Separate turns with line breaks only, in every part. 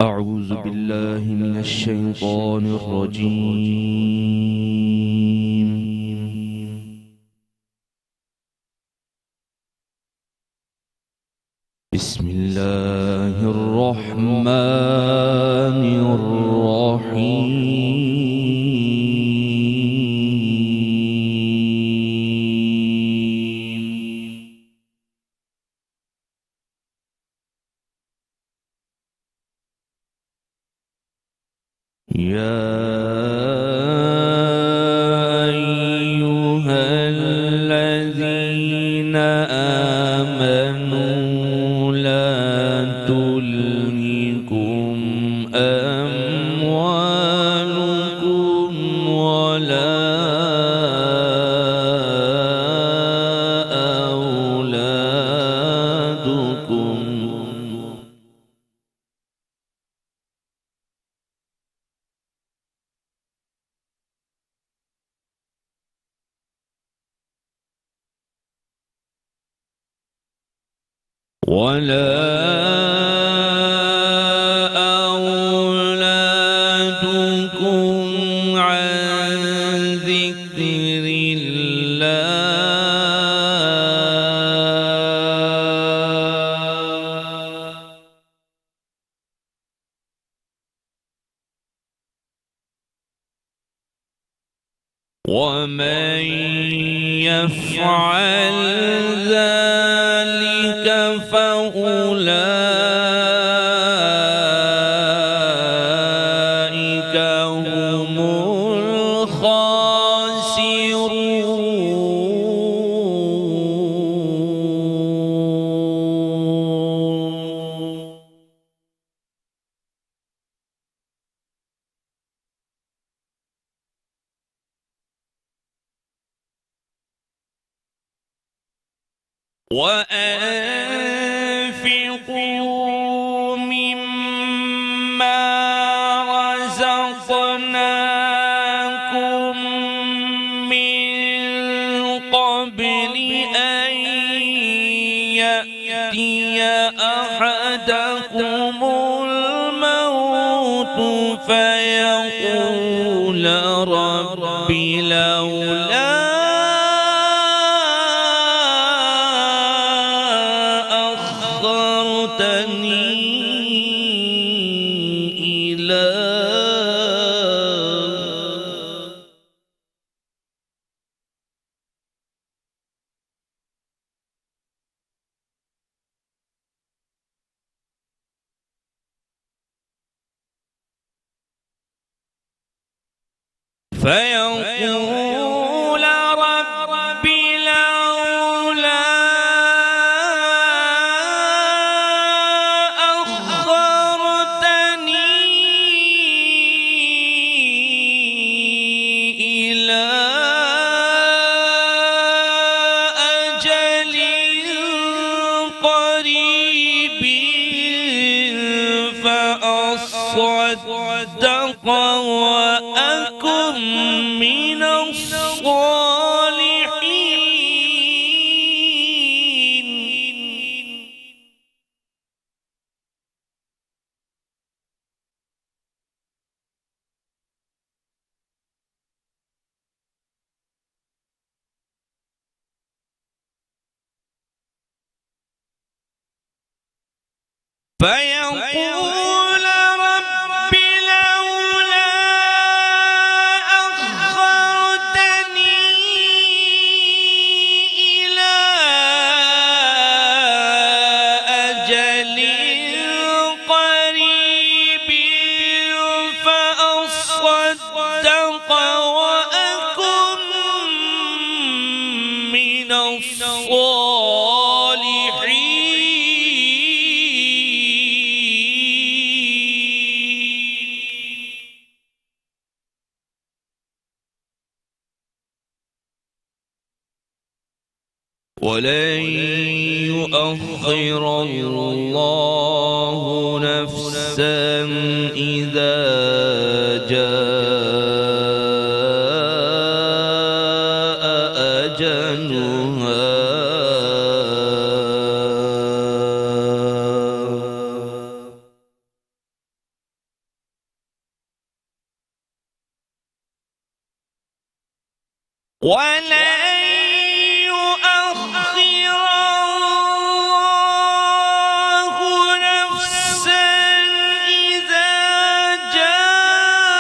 أعوذ بالله من الشيطان الرجيم. بسم الله الرحمن الرحيم. يا أيها الذين آمنوا لا تلهكم أموالكم ولا أولادكم عن ذكر الله ومن يفعل ذلك فأولئك هم الخاسرون. وأنفقوا مما رزقناكم من قبل أن يأتي أحدكم الموت فيقول رب لولا فيقول رب لولا أخرتني إلى أجل قريب فأصدق وأكن من الصالحين. فيقول رب لولا أخرتني إلى أجل قريب فأصدق وأكن من الصالحين. ولن يؤخر الله نفسا إذا جاء أجلها. ولن يؤخر الله نفسا إذا جاء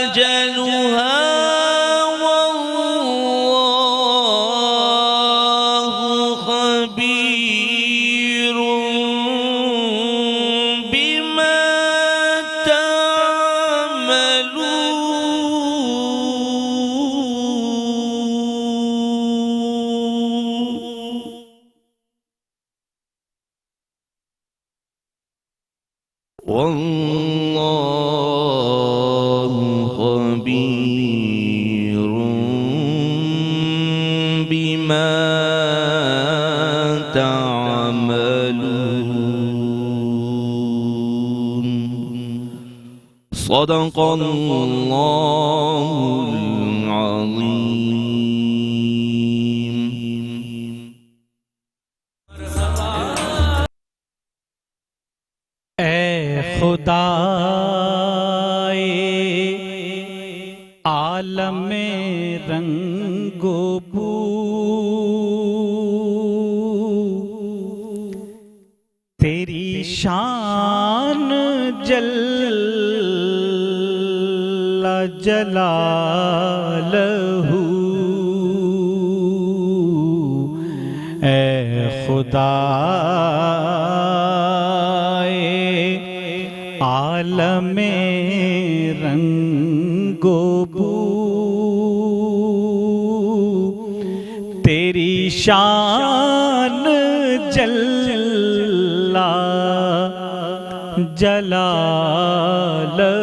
أجلها والله خبير بما والله خبير بما تعملون. صدق الله العظيم.
خدائے عالم رنگ و بو، تیری شان جل جلالہ، اے خدا عالم رنگ و بو، تیری شان جل جلالہ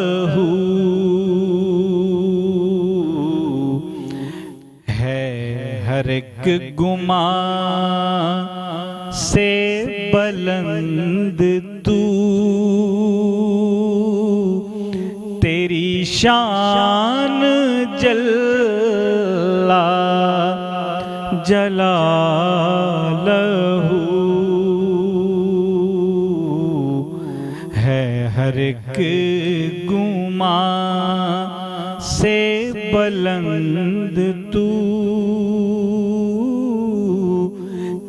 ہے، ہر ایک گمان سے بلند تو، تیری شان جل جلالہ ہے، ہر ایک گمان سے بلند تو،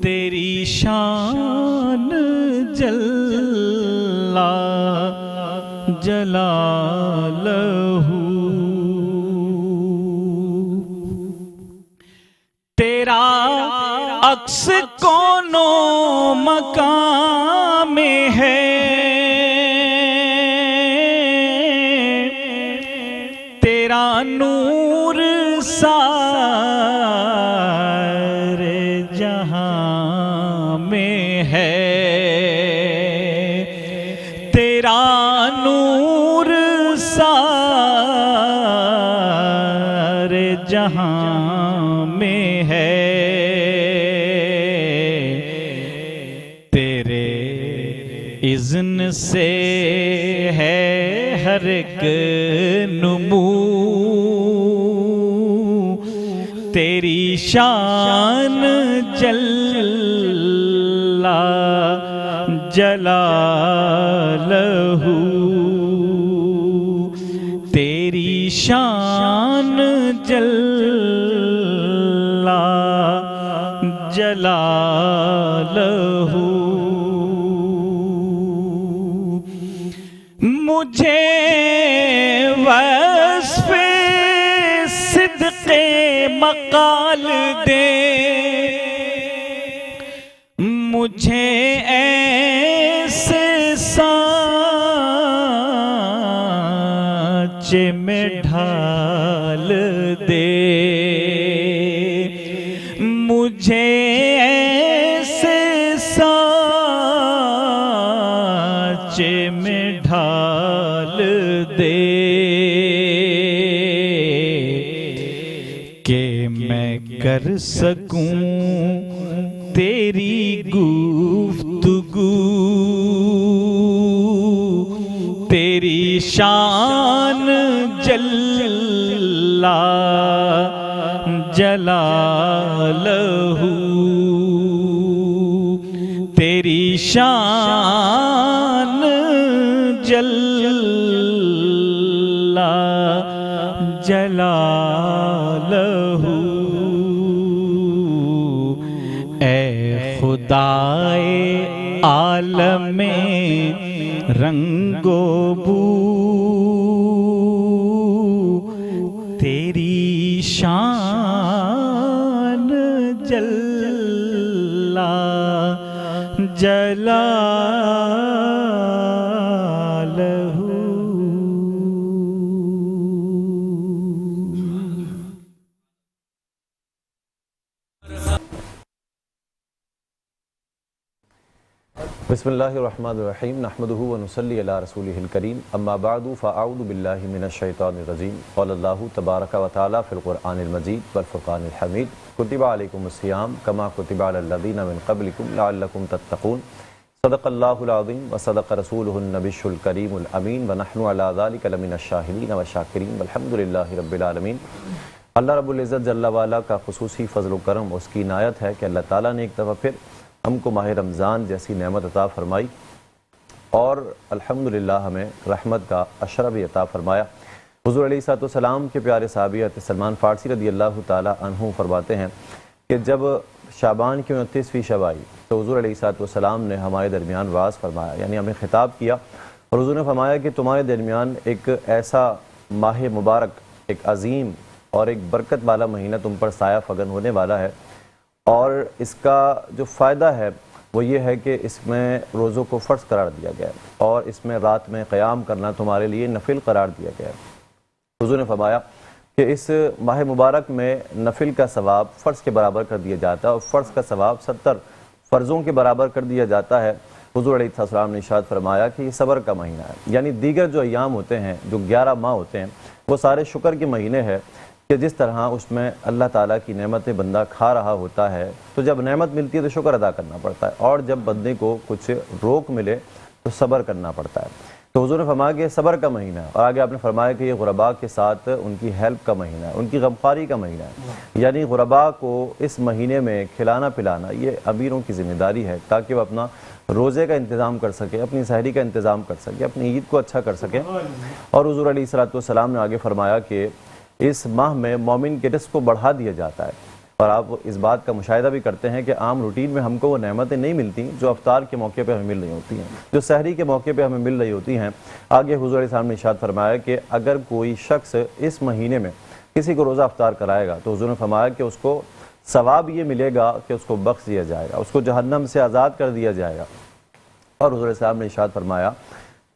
تیری شان جل جلالہ، تیرا عکس کونوں مکان میں ہے، تیرا نور سارے جہاں میں ہے، تیرا نور سارے جہاں میں ہے، تیرے اذن سے ہے ہر ایک نمو، تیری شان جل جلالہ، تیری شان جل جلالہ، مجھے وصف صدق مقال دے، مجھے ایسے سانچے میں ڈھال دے، مجھے ایسے سانچے میں ڈھال دے کہ میں کر سکوں تیری گفتگو، تیری شان جل جلالہ، تیری شان جل جلالہ اے خدائے عالم رنگ و بو تیری شان جلا جلالہ.
بسم اللہ الرحمن الرحیم نحمدہ ونصلی علی رسولہ الکریم اما بعد فاعوذ باللہ من الشیطان الرجیم قال اللہ تبارک و تعالی فی القرآن المجید والفرقان الحمید کتب علیکم الصیام کما کتب علی الذین من قبلکم لعلکم تتقون صدق اللہ العظیم وصدق رسولہ النبی الکریم الامین ونحن علی ذلک لمن الشاہدین والشاکرین والحمد للہ رب العالمین. اللہ رب العزت جل وعلا کا خصوصی فضل و کرم اس کی عنایت ہے کہ اللہ تعالیٰ نے ایک دفعہ پھر ہم کو ماہ رمضان جیسی نعمت عطا فرمائی اور الحمدللہ ہمیں رحمت کا عشرہ بھی عطا فرمایا. حضور علیہ السلام کے پیارے صحابی حضرت سلمان فارسی رضی اللہ تعالیٰ عنہ فرماتے ہیں کہ جب شعبان کی 29ویں شب آئی تو حضور علیہ السلام نے ہمارے درمیان واعظ فرمایا، یعنی ہمیں خطاب کیا اور حضور نے فرمایا کہ تمہارے درمیان ایک ایسا ماہ مبارک، ایک عظیم اور ایک برکت والا مہینہ تم پر سایہ فگن ہونے والا ہے، اور اس کا جو فائدہ ہے وہ یہ ہے کہ اس میں روزوں کو فرض قرار دیا گیا ہے اور اس میں رات میں قیام کرنا تمہارے لیے نفل قرار دیا گیا ہے. حضور نے فرماایا کہ اس ماہ مبارک میں نفل کا ثواب فرض کے برابر کر دیا جاتا ہے اور فرض کا ثواب 70 فرضوں کے برابر کر دیا جاتا ہے. حضور علیہ السلام نے ارشاد فرمایا کہ یہ صبر کا مہینہ ہے، یعنی دیگر جو ایام ہوتے ہیں، جو 11 ماہ ہوتے ہیں، وہ سارے شکر کے مہینے ہیں کہ جس طرح اس میں اللہ تعالیٰ کی نعمتیں بندہ کھا رہا ہوتا ہے تو جب نعمت ملتی ہے تو شکر ادا کرنا پڑتا ہے، اور جب بندے کو کچھ روک ملے تو صبر کرنا پڑتا ہے. تو حضور نے فرمایا کہ یہ صبر کا مہینہ ہے، اور آگے آپ نے فرمایا کہ یہ غرباء کے ساتھ ان کی ہیلپ کا مہینہ ہے، ان کی غمخواری کا مہینہ ہے. یعنی غرباء کو اس مہینے میں کھلانا پلانا یہ امیروں کی ذمہ داری ہے تاکہ وہ اپنا روزے کا انتظام کر سکے، اپنی سحری کا انتظام کر سکے، اپنی عید کو اچھا کر سکے. اور حضور علیہ السلام نے آگے فرمایا کہ اس ماہ میں مومن کے رزق کو بڑھا دیا جاتا ہے، اور آپ اس بات کا مشاہدہ بھی کرتے ہیں کہ عام روٹین میں ہم کو وہ نعمتیں نہیں ملتی جو افطار کے موقع پہ ہمیں مل رہی ہوتی ہیں، جو سحری کے موقع پہ ہمیں مل رہی ہوتی ہیں. آگے حضور علیہ السلام نے ارشاد فرمایا کہ اگر کوئی شخص اس مہینے میں کسی کو روزہ افطار کرائے گا تو حضور نے فرمایا کہ اس کو ثواب یہ ملے گا کہ اس کو بخش دیا جائے گا، اس کو جہنم سے آزاد کر دیا جائے گا. اور حضور علیہ السلام نے ارشاد فرمایا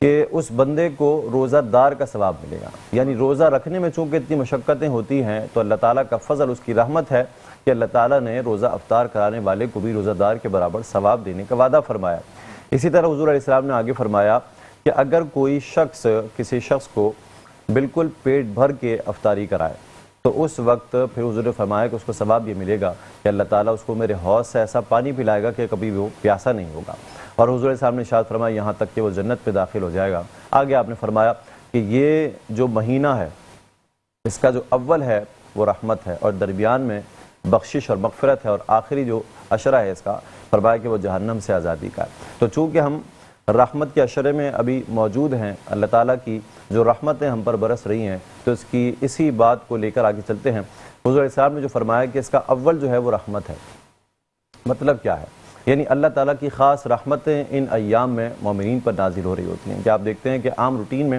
کہ اس بندے کو روزہ دار کا ثواب ملے گا. یعنی روزہ رکھنے میں چونکہ اتنی مشقتیں ہوتی ہیں تو اللہ تعالیٰ کا فضل، اس کی رحمت ہے کہ اللہ تعالیٰ نے روزہ افطار کرانے والے کو بھی روزہ دار کے برابر ثواب دینے کا وعدہ فرمایا. اسی طرح حضور علیہ السلام نے آگے فرمایا کہ اگر کوئی شخص کسی شخص کو بالکل پیٹ بھر کے افطاری کرائے تو اس وقت پھر حضور نے فرمایا کہ اس کو ثواب یہ ملے گا کہ اللہ تعالیٰ اس کو میرے حوض سے ایسا پانی پلائے گا کہ کبھی وہ پیاسا نہیں ہوگا. اور حضور صاحب نے ارشاد فرمایا یہاں تک کہ وہ جنت پہ داخل ہو جائے گا. آگے آپ نے فرمایا کہ یہ جو مہینہ ہے اس کا جو اول ہے وہ رحمت ہے، اور درمیان میں بخشش اور مغفرت ہے، اور آخری جو عشرہ ہے اس کا فرمایا کہ وہ جہنم سے آزادی کا ہے. تو چونکہ ہم رحمت کے عشرے میں ابھی موجود ہیں، اللہ تعالیٰ کی جو رحمتیں ہم پر برس رہی ہیں، تو اس کی اسی بات کو لے کر آگے چلتے ہیں. حضور علیہ السلام نے جو فرمایا کہ اس کا اول جو ہے وہ رحمت ہے. مطلب کیا ہے؟ یعنی اللہ تعالیٰ کی خاص رحمتیں ان ایام میں مومنین پر نازل ہو رہی ہوتی ہیں. کہ آپ دیکھتے ہیں کہ عام روٹین میں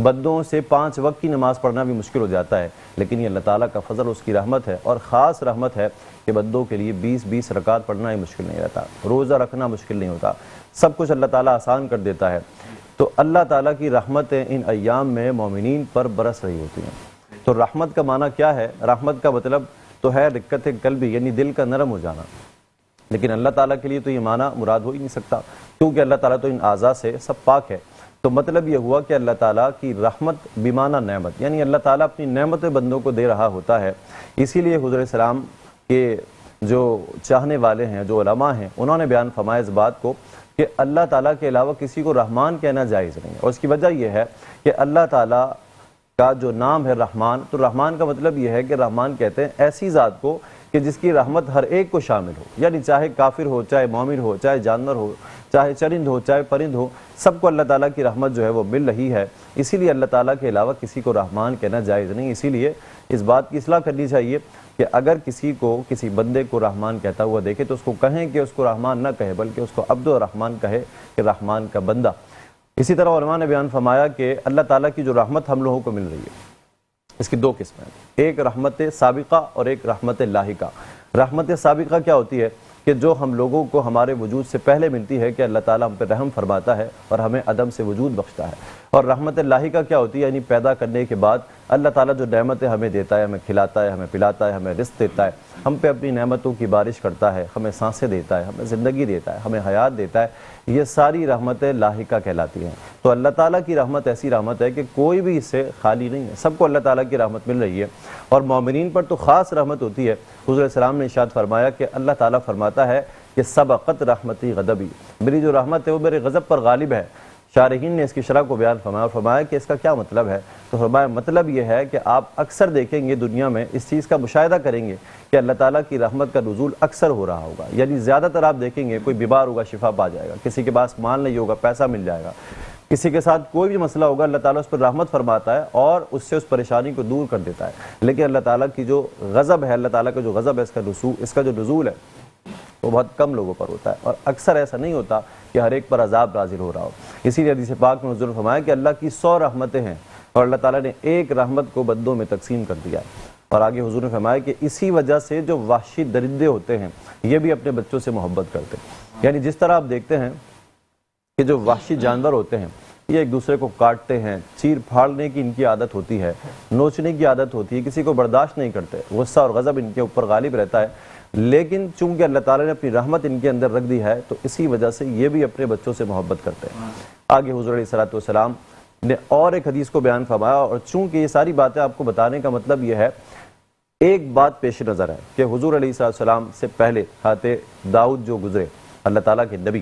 بندوں سے 5 وقت کی نماز پڑھنا بھی مشکل ہو جاتا ہے، لیکن یہ اللہ تعالیٰ کا فضل، اس کی رحمت ہے، اور خاص رحمت ہے کہ بندوں کے لیے 20 رکعت پڑھنا ہی مشکل نہیں رہتا، روزہ رکھنا مشکل نہیں ہوتا، سب کچھ اللہ تعالیٰ آسان کر دیتا ہے. تو اللہ تعالیٰ کی رحمتیں ان ایام میں مومنین پر برس رہی ہوتی ہیں. تو رحمت کا معنی کیا ہے؟ رحمت کا مطلب تو ہے رقت قلبی، یعنی دل کا نرم ہو جانا. لیکن اللہ تعالیٰ کے لیے تو یہ معنی مراد ہو ہی نہیں سکتا، کیونکہ اللہ تعالیٰ تو ان اعضاء سے سب پاک ہے. تو مطلب یہ ہوا کہ اللہ تعالیٰ کی رحمت بمعنی نعمت، یعنی اللہ تعالیٰ اپنی نعمت بندوں کو دے رہا ہوتا ہے. اسی لیے حضور السلام کے جو چاہنے والے ہیں، جو علماء ہیں، انہوں نے بیان فرمایا اس بات کو کہ اللہ تعالیٰ کے علاوہ کسی کو رحمان کہنا جائز نہیں ہے. اور اس کی وجہ یہ ہے کہ اللہ تعالیٰ کا جو نام ہے رحمان، تو رحمان کا مطلب یہ ہے کہ رحمان کہتے ہیں ایسی ذات کو کہ جس کی رحمت ہر ایک کو شامل ہو، یعنی چاہے کافر ہو، چاہے مومن ہو، چاہے جانور ہو، چاہے چرند ہو چاہے پرند ہو، سب کو اللہ تعالیٰ کی رحمت جو ہے وہ مل رہی ہے۔ اسی لیے اللہ تعالیٰ کے علاوہ کسی کو رحمان کہنا جائز نہیں۔ اسی لیے اس بات کی اصلاح کرنی چاہیے کہ اگر کسی بندے کو رحمان کہتا ہوا دیکھے تو اس کو کہیں کہ اس کو رحمان نہ کہے، بلکہ اس کو عبد الرحمن کہے کہ رحمان کا بندہ۔ اسی طرح علماء نے بیان فرمایا کہ اللہ تعالیٰ کی جو رحمت ہم لوگوں کو مل رہی ہے اس کی دو قسمیں ہیں، ایک رحمت سابقہ اور ایک رحمت لاحقہ۔ رحمت سابقہ کیا ہوتی ہے کہ جو ہم لوگوں کو ہمارے وجود سے پہلے ملتی ہے کہ اللہ تعالیٰ ہم پہ رحم فرماتا ہے اور ہمیں عدم سے وجود بخشتا ہے۔ اور رحمت لاحقہ کیا ہوتی ہے، یعنی پیدا کرنے کے بعد اللہ تعالیٰ جو نعمتیں ہمیں دیتا ہے، ہمیں کھلاتا ہے، ہمیں پلاتا ہے، ہمیں رزق دیتا ہے، ہم پہ اپنی نعمتوں کی بارش کرتا ہے، ہمیں سانسیں دیتا ہے، ہمیں زندگی دیتا ہے، ہمیں حیات دیتا ہے، یہ ساری رحمتیں لاحقہ کہلاتی ہیں۔ تو اللہ تعالیٰ کی رحمت ایسی رحمت ہے کہ کوئی بھی اس سے خالی نہیں ہے، سب کو اللہ تعالیٰ کی رحمت مل رہی ہے، اور مومنین پر تو خاص رحمت ہوتی ہے۔ حضور علیہ السلام نے ارشاد فرمایا کہ اللہ تعالیٰ فرماتا ہے کہ سبقت رحمتی غضبی، میری جو رحمت ہے وہ میرے غضب پر غالب ہے۔ شارحین نے اس کی شرح کو بیان فرمایا اور فرمایا کہ اس کا کیا مطلب ہے، تو فرمایا مطلب یہ ہے کہ آپ اکثر دیکھیں گے دنیا میں اس چیز کا مشاہدہ کریں گے کہ اللہ تعالیٰ کی رحمت کا نزول اکثر ہو رہا ہوگا، یعنی زیادہ تر آپ دیکھیں گے کوئی بیمار ہوگا شفا پا جائے گا، کسی کے پاس مال نہیں ہوگا پیسہ مل جائے گا، کسی کے ساتھ کوئی بھی مسئلہ ہوگا اللہ تعالیٰ اس پر رحمت فرماتا ہے اور اس سے اس پریشانی کو دور کر دیتا ہے۔ لیکن اللہ تعالیٰ کی جو غضب ہے، اللہ تعالیٰ کا جو غضب ہے، اس کا جو نزول ہے وہ بہت کم لوگوں پر ہوتا ہے، اور اکثر ایسا نہیں ہوتا کہ ہر ایک پر عذاب نازل ہو رہا ہو۔ اسی لیے حدیث پاک میں حضور نے فرمایا کہ اللہ کی 100 رحمتیں ہیں اور اللہ تعالیٰ نے ایک رحمت کو بندوں میں تقسیم کر دیا ہے۔ اور آگے حضور نے فرمایا کہ اسی وجہ سے جو وحشی درندے ہوتے ہیں یہ بھی اپنے بچوں سے محبت کرتے ہیں، یعنی جس طرح آپ دیکھتے ہیں کہ جو وحشی جانور ہوتے ہیں یہ ایک دوسرے کو کاٹتے ہیں، چیر پھاڑنے کی ان کی عادت ہوتی ہے، نوچنے کی عادت ہوتی ہے، کسی کو برداشت نہیں کرتے، غصہ اور غضب ان کے اوپر غالب رہتا ہے، لیکن چونکہ اللہ تعالیٰ نے اپنی رحمت ان کے اندر رکھ دی ہے تو اسی وجہ سے یہ بھی اپنے بچوں سے محبت کرتے ہیں۔ آگے حضور علیہ السلام نے اور ایک حدیث کو بیان فرمایا، اور چونکہ یہ ساری باتیں آپ کو بتانے کا مطلب یہ ہے، ایک بات پیش نظر ہے کہ حضور علیہ السلام سے پہلے حضرت داؤد جو گزرے اللہ تعالیٰ کے نبی،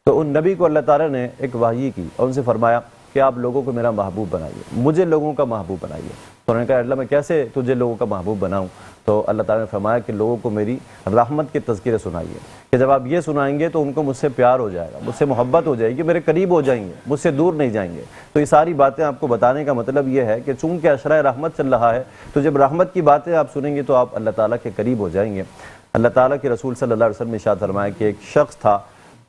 تو ان نبی کو اللہ تعالیٰ نے ایک وحی کی اور ان سے فرمایا کہ آپ لوگوں کو میرا محبوب بنائیے، مجھے لوگوں کا محبوب بنائیے۔ تو انہوں نے کہا اللہ میں کیسے تجھے لوگوں کا محبوب بناؤں؟ تو اللہ تعالیٰ نے فرمایا کہ لوگوں کو میری رحمت کے تذکرے سنائیے، کہ جب آپ یہ سنائیں گے تو ان کو مجھ سے پیار ہو جائے گا، مجھ سے محبت ہو جائے گی، میرے قریب ہو جائیں گے، مجھ سے دور نہیں جائیں گے۔ تو یہ ساری باتیں آپ کو بتانے کا مطلب یہ ہے کہ چونکہ عشرہ رحمت چل رہا ہے تو جب رحمت کی باتیں آپ سنیں گے تو آپ اللہ تعالیٰ کے قریب ہو جائیں گے۔ اللہ تعالیٰ کے رسول صلی اللہ علیہ وسلم نے ارشاد فرمایا کہ ایک شخص تھا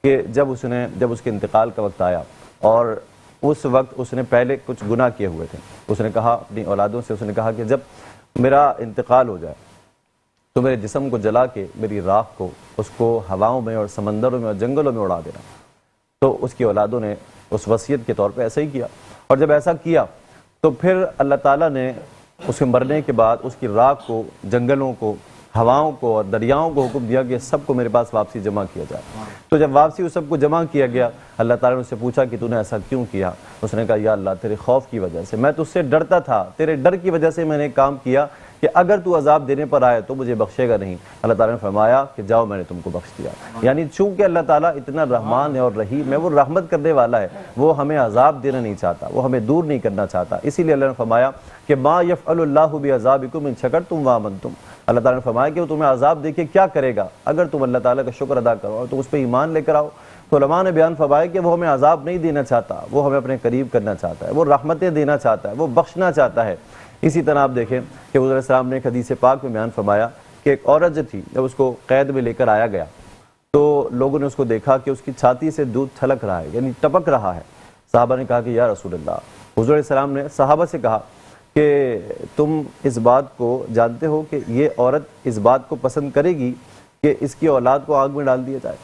کہ جب اس کے انتقال کا وقت آیا اور اس وقت اس نے پہلے کچھ گناہ کیے ہوئے تھے، اس نے کہا اپنی اولادوں سے، اس نے کہا کہ جب میرا انتقال ہو جائے تو میرے جسم کو جلا کے میری راکھ کو اس کو ہواؤں میں اور سمندروں میں اور جنگلوں میں اڑا دینا۔ تو اس کی اولادوں نے اس وصیت کے طور پہ ایسا ہی کیا، اور جب ایسا کیا تو پھر اللہ تعالیٰ نے اس کے مرنے کے بعد اس کی راکھ کو، جنگلوں کو، ہواؤں کو اور دریاؤں کو حکم دیا کہ سب کو میرے پاس واپسی جمع کیا جائے۔ تو جب واپسی اس سب کو جمع کیا گیا، اللہ تعالیٰ نے اس سے پوچھا کہ تو نے ایسا کیوں کیا؟ اس نے کہا یا اللہ تیرے خوف کی وجہ سے، میں تجھ سے ڈرتا تھا، تیرے ڈر کی وجہ سے میں نے کام کیا کہ اگر تو عذاب دینے پر آئے تو مجھے بخشے گا نہیں۔ اللہ تعالیٰ نے فرمایا کہ جاؤ میں نے تم کو بخش دیا۔ یعنی چونکہ اللہ تعالیٰ اتنا رحمان ہے اور رحیم ہے، وہ رحمت کرنے والا ہے، وہ ہمیں عذاب دینا نہیں چاہتا، وہ ہمیں دور نہیں کرنا چاہتا۔ اسی لیے اللہ نے فرمایا کہ ما یفعل اللہ بعذابکم ان شکرتم وآمنتم، اللہ تعالیٰ نے فرمایا کہ وہ تمہیں عذاب دے کے کیا کرے گا اگر تم اللہ تعالیٰ کا شکر ادا کرو اور تم اس پہ ایمان لے کر آؤ۔ تو علماء نے بیان فرمایا کہ وہ ہمیں عذاب نہیں دینا چاہتا، وہ ہمیں اپنے قریب کرنا چاہتا ہے، وہ رحمتیں دینا چاہتا ہے، وہ بخشنا چاہتا ہے۔ اسی طرح آپ دیکھیں کہ حضور علیہ السلام نے ایک حدیث پاک میں بیان فرمایا کہ ایک عورت جو تھی جب اس کو قید میں لے کر آیا گیا تو لوگوں نے اس کو دیکھا کہ اس کی چھاتی سے دودھ چھلک رہا ہے، یعنی ٹپک رہا ہے۔ صحابہ نے کہا کہ یا رسول اللہ، حضور علیہ السلام نے صحابہ سے کہا کہ تم اس بات کو جانتے ہو کہ یہ عورت اس بات کو پسند کرے گی کہ اس کی اولاد کو آگ میں ڈال دیا جائے؟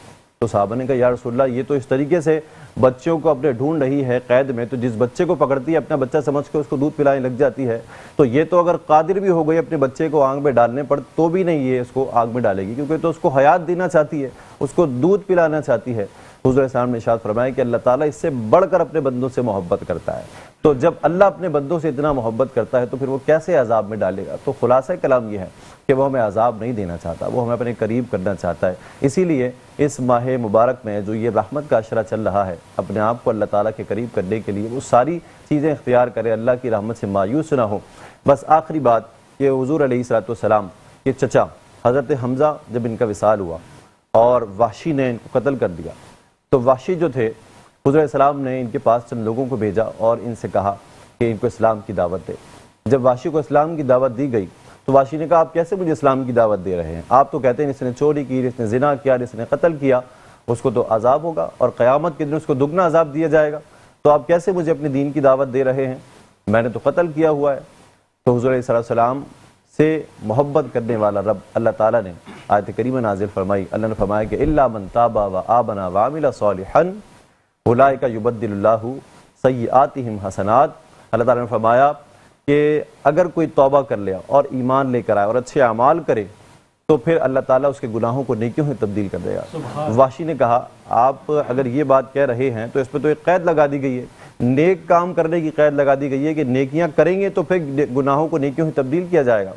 تو صحابہ نے کہا یا رسول اللہ، یہ تو اس طریقے سے بچوں کو اپنے ڈھونڈ رہی ہے قید میں، تو جس بچے کو پکڑتی ہے اپنا بچہ سمجھ کے اس کو دودھ پلانے لگ جاتی ہے، تو یہ تو اگر قادر بھی ہو گئی اپنے بچے کو آگ میں ڈالنے پر تو بھی نہیں یہ اس کو آگ میں ڈالے گی، کیونکہ تو اس کو حیات دینا چاہتی ہے، اس کو دودھ پلانا چاہتی ہے۔ حضور علیہ السلام نے ارشاد فرمایا کہ اللہ تعالیٰ اس سے بڑھ کر اپنے بندوں سے محبت کرتا ہے، تو جب اللہ اپنے بندوں سے اتنا محبت کرتا ہے تو پھر وہ کیسے عذاب میں ڈالے گا؟ تو خلاصہ کلام یہ ہے کہ وہ ہمیں عذاب نہیں دینا چاہتا، وہ ہمیں اپنے قریب کرنا چاہتا ہے۔ اسی لیے اس ماہ مبارک میں جو یہ رحمت کا عشرہ چل رہا ہے، اپنے آپ کو اللہ تعالیٰ کے قریب کرنے کے لیے وہ ساری چیزیں اختیار کرے، اللہ کی رحمت سے مایوس نہ ہو۔ بس آخری بات کہ حضور علیہ السلام کے چچا حضرت حمزہ جب ان کا وصال ہوا اور وحشی نے ان کو قتل کر دیا، تو وحشی جو تھے، حضور علیہ السلام نے ان کے پاس چند لوگوں کو بھیجا اور ان سے کہا کہ ان کو اسلام کی دعوت دے۔ جب وحشی کو اسلام کی دعوت دی گئی تو وحشی نے کہا آپ کیسے مجھے اسلام کی دعوت دے رہے ہیں؟ آپ تو کہتے ہیں اس نے چوری کی، اس نے زنا کیا، اس نے قتل کیا، اس کو تو عذاب ہوگا اور قیامت کے دن اس کو دگنا عذاب دیا جائے گا، تو آپ کیسے مجھے اپنے دین کی دعوت دے رہے ہیں؟ میں نے تو قتل کیا ہوا ہے۔ تو حضور علیہ السلام سے محبت کرنے والا رب اللہ تعالیٰ نے آیت کریمہ نازل فرمائی۔ اللہ نے فرمایا کہ الا من تاب وآمن وعمل صالحا اولئک یبدل اللہ سیئاتہم حسنات۔ اللہ تعالیٰ نے فرمایا کہ اگر کوئی توبہ کر لیا اور ایمان لے کر آئے اور اچھے اعمال کرے تو پھر اللہ تعالیٰ اس کے گناہوں کو نیکیوں میں تبدیل کر دے گا۔ وحشی نے کہا آپ اگر یہ بات کہہ رہے ہیں تو اس پہ تو ایک قید لگا دی گئی ہے، نیک کام کرنے کی قید لگا دی گئی ہے کہ نیکیاں کریں گے تو پھر گناہوں کو نیکیوں میں تبدیل کیا جائے گا،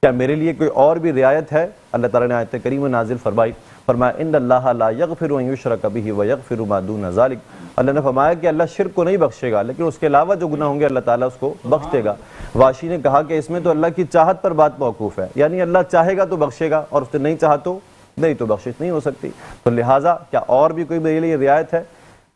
کیا میرے لیے کوئی اور بھی رعایت ہے؟ اللہ تعالیٰ نے آیت کریمہ نازل فرمایا ان اللہ لا یغفر ان یشرک بہ ویغفر ما دون ذلک۔ اللہ نے فرمایا کہ اللہ شرک کو نہیں بخشے گا لیکن اس کے علاوہ جو گناہ ہوں گے اللہ تعالیٰ اس کو بخش دے گا۔ وحشی نے کہا کہ اس میں تو اللہ کی چاہت پر بات موقوف ہے، یعنی اللہ چاہے گا تو بخشے گا اور اس نے نہیں چاہا تو نہیں، تو بخشش نہیں ہو سکتی، تو لہٰذا کیا اور بھی کوئی میرے لیے رعایت ہے؟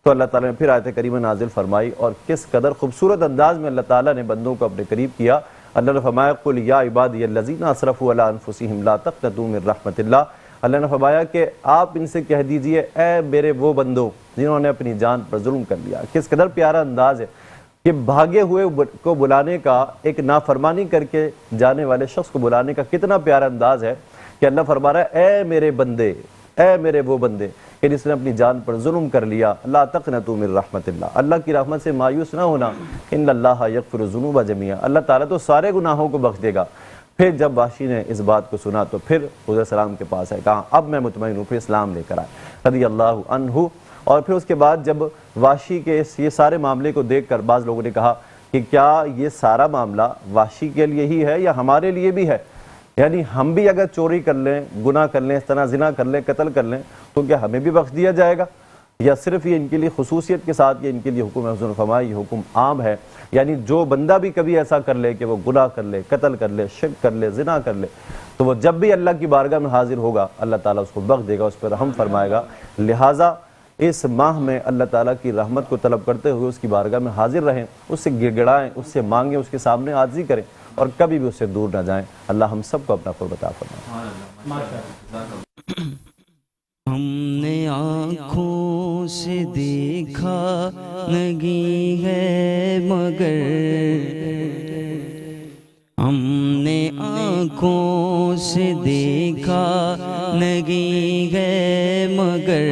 تو اللہ تعالیٰ نے پھر آیت کریمہ نازل فرمائی اور کس قدر خوبصورت انداز میں اللہ تعالیٰ نے بندوں کو اپنے قریب کیا۔ اللہ نے فرمایا قل یا عبادی الذین اسرفوا علی انفسہم لا تقنطوا من رحمت اللہ۔ اللہ نے فرمایا کہ آپ ان سے کہہ دیجئے اے میرے وہ بندوں جنہوں نے اپنی جان پر ظلم کر لیا۔ کس قدر پیارا انداز ہے کہ بھاگے ہوئے کو بلانے کا، ایک نافرمانی کر کے جانے والے شخص کو بلانے کا کتنا پیارا انداز ہے کہ اللہ فرما رہا ہے اے میرے بندے، اے میرے وہ بندے کہ جس نے اپنی جان پر ظلم کر لیا، لا تقنطوا من رحمت اللہ، اللہ کی رحمت سے مایوس نہ ہونا، ان اللہ یغفر الذنوب جميعا، اللہ تعالیٰ تو سارے گناہوں کو بخش دے گا۔ پھر جب وحشی نے اس بات کو سنا تو پھر حضور السلام کے پاس ہے، کہا اب میں مطمئن ہوں، پھر اسلام لے کر آئے رضی اللہ عنہ۔ اور پھر اس کے بعد جب وحشی کے یہ سارے معاملے کو دیکھ کر بعض لوگوں نے کہا کہ کیا یہ سارا معاملہ وحشی کے لیے ہی ہے یا ہمارے لیے بھی ہے؟ یعنی ہم بھی اگر چوری کر لیں، گناہ کر لیں، اس طرح زنا کر لیں، قتل کر لیں تو کیا ہمیں بھی بخش دیا جائے گا، یا صرف یہ ان کے لیے خصوصیت کے ساتھ یہ ان کے لیے حکم ہے؟ حضور نے فرمایا یہ حکم عام ہے، یعنی جو بندہ بھی کبھی ایسا کر لے کہ وہ گناہ کر لے، قتل کر لے، شرک کر لے، زنا کر لے، تو وہ جب بھی اللہ کی بارگاہ میں حاضر ہوگا اللہ تعالیٰ اس کو بخش دے گا، اس پر رحم فرمائے گا۔ لہٰذا اس ماہ میں اللہ تعالیٰ کی رحمت کو طلب کرتے ہوئے اس کی بارگاہ میں حاضر رہیں، اس سے گڑ گڑائیں، اس سے مانگیں، اس کے سامنے عاجزی کریں اور کبھی بھی اس سے دور نہ جائیں۔ اللہ ہم سب کو اپنا قرب عطا فرمائے۔
ہم نے آنکھوں سے دیکھا نہیں ہے مگر، ہم نے آنکھوں سے دیکھا نہیں ہے مگر،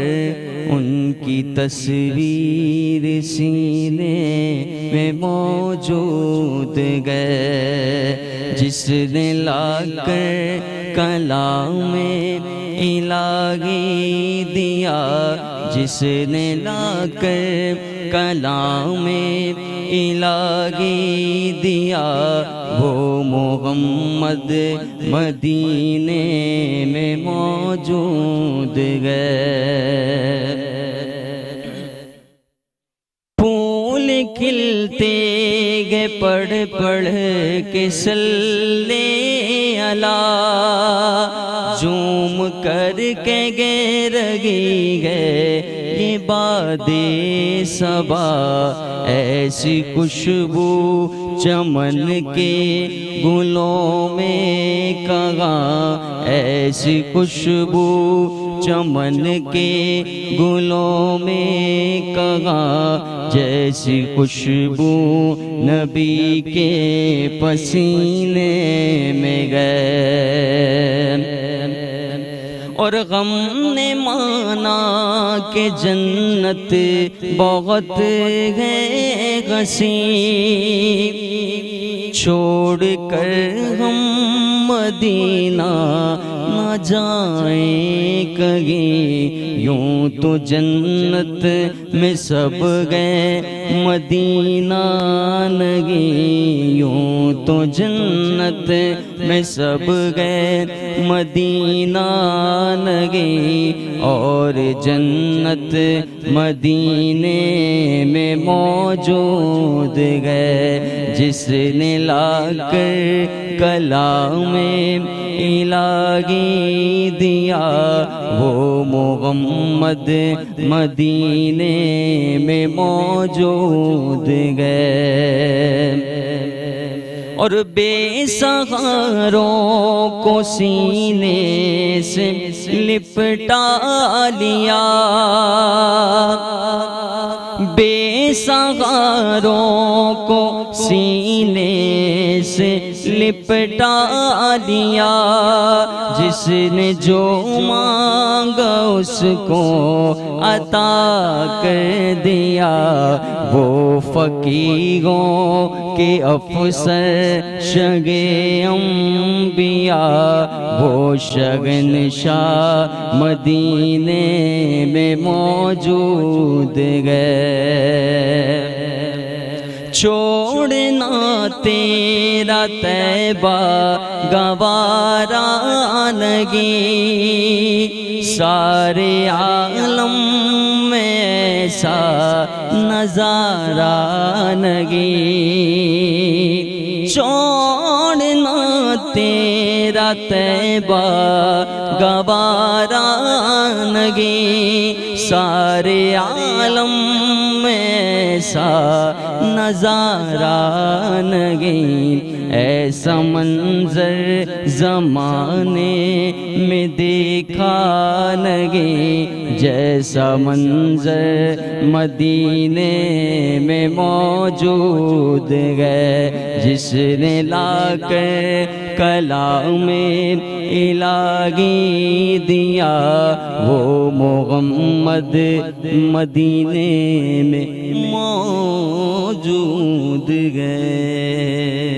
ان کی تصویر سینے میں موجود ہے، جس نے لا کر کلام الہی دیا، جس نے لا کر کلام الہی دیا، وہ محمد مدینے میں موجود ہے۔ پھول کھلتے گئے پڑھ پڑھ کے صلی اللہ، جھوم کر کے گے رگی گئے یہ باد صبا، ایسی خوشبو چمن کے گلوں میں کہاں، ایسی خوشبو چمن کے گلوں میں کہاں، جیسی خوشبو نبی کے پسینے میں گئے۔ اور غم نے مانا کہ جنت بہت ہے حسین، چھوڑ کر ہم مدینہ نہ جائیں کہیں، یوں تو جنت میں سب گئے مدینہ نہیں، یوں تو جنت میں سب گئے مدینہ نگی، اور جنت مدینے میں موجود گئے، جس نے لا کر کلام الہی دیا، وہ محمد مدینے میں موجود گئے، اور بے سہاروں کو سینے سے لپٹا لیا، بے سہاروں کو سینے سے لپٹا لیا، جس نے جو مانگا اس کو عطا کر دیا، وہ فقیروں کے افسر شگے انبیاء، وہ شہنشاہ مدینے میں موجود گئے، چھوڑنا تیرا طیبہ گوارا نگی، سارے عالم میں ایسا نظارہ نگی، چھوڑنا تیرا طیبہ گوارا نگی، سارے عالم میں ایسا نظارہ نگی، ایسا منظر زمانے میں دیکھا نگی، جیسا منظر مدینے میں موجود گئے، جس نے لا کر کلام الہی دیا، وہ محمد مدینے میں موجود گئے۔